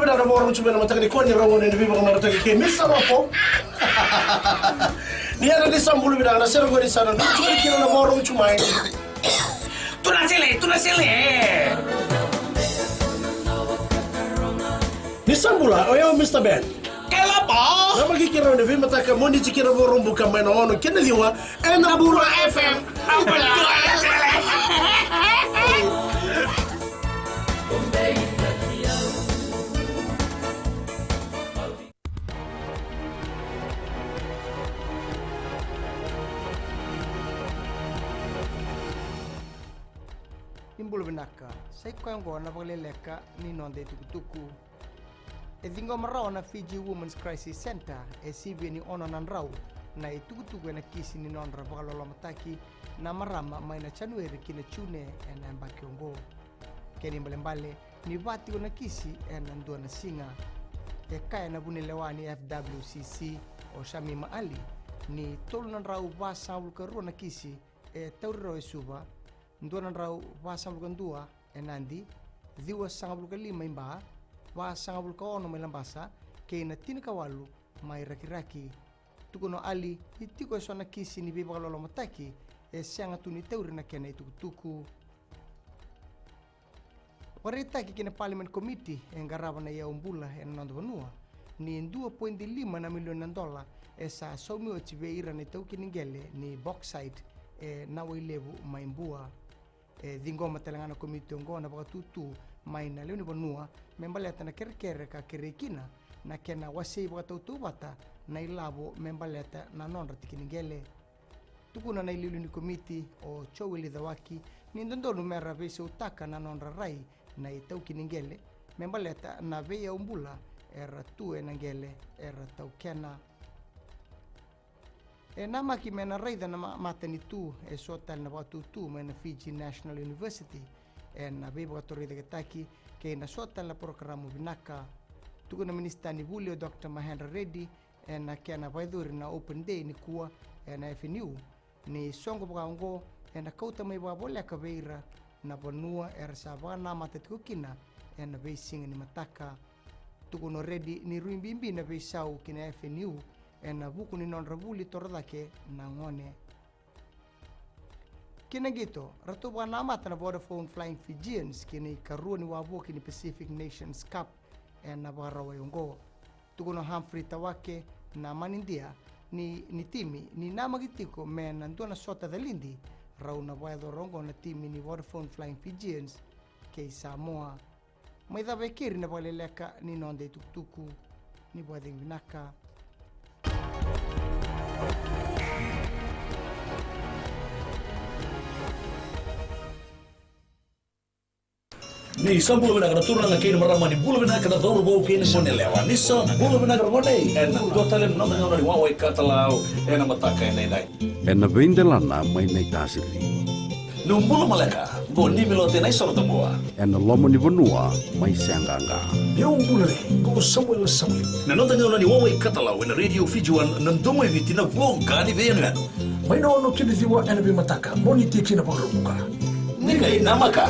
na ramoro chumena matakani kwa ni rawone ni biba kama rataki ke misa wapo. Ni ana ni sambulu bida na sero gori sana. Chumena kina na moro chumai. Tunasile. Ni sambula oyo Mr. Ben. Kelapa. Nama kikira ni biba mataka mondi chikira borombu kama na ono kina diwa ena bula FM. Ambula. Imbulu binaka, sai kwengo na pagleleka ni nonde tukutuku. Edingo marao na Fiji Women's Crisis Center e sibi ni ono nanrau na itukutuku na kisi ni nonra pagalolo mataki na marama maina chanueri kina chune na mbakiongo. Keni mbale ni vati na kisi na ndua na singa. E kaya na bunilewani FWCC o Shamima Ali ni tolu nanrau vasa ulkarua na kisi e tauriro e suba ndua rau wa sangabulkan dua enandi diwa sangabulkan lima imba wa sangabulkan ono melambasa keina tinikawalu mai raki-raki tukuno ali itiko sona kisi ni biba kalolo mataki e sianga tuni teuri na kena itukutuku waritaki kene parliament committee engaraba na yaumbula enanondo vanua ni $2.5 milioni esa somi ochive ira ni tauki ningele ni bauxite na wailevu maimbua dingoma telangana komite ngona baka tutu maina leuni bonua membaleta na kerkere ka kerekina na kena wasei baka tutu bata na ilabo membaleta na nonra tikiningele tukuna na iluni komite o chowili dawaki ni ndondonu mera bese utaka na nonra rai na itau kiningele membaleta na veya umbula era tue nangele era taukena nama ki mena raida na matani tu sotal na watu tu mena Fiji National University na beba torida ketaki ke na sotal na programu binaka tuko na minista ni Bulio Dr. Mahendra Reddy na kena vaiduri na open day ni kuwa na FNU ni songo bwango na kauta mai babole ka beira na bonua savana matetukina na beising ni mataka tuko no Reddy ni ruimbimbi na beisau kina FNU na buku ni non rabuli toradake na ngone kina gito ratu bwana mata na Vodafone Flying Fijians kini karua ni wabu kini Pacific Nations Cup na barawa yongo tukuno Humphrey Tawake na manindia ni timi ni namagitiko mena ndona sota dalindi rauna waedo rongo na timi ni Vodafone Flying Fijians ke Samoa maidha bekiri na baleleka ni nonde tuktuku ni bwading binaka Ni sambulu binaga turna na kini marama ni bulu binaga na dhuru bau kini mone lewa. Ni sambulu binaga mone. Ena gotale mnona ngona ni wawe katalau. Ena mataka ena inai. Ena vindelana mai nei tasiri. Numbulu maleka. Boni milote nai sorota boa. Ena lomo ni vanua mai seanganga. Yo umbule ko Samuel Samuel. Na nota ngona ni wawe katalau ena radio Fiji One nandomo eviti na vonga ni venu enu. Mai no kini diwa ena bi mataka moni tiki na pagrubuka. Nika ina maka.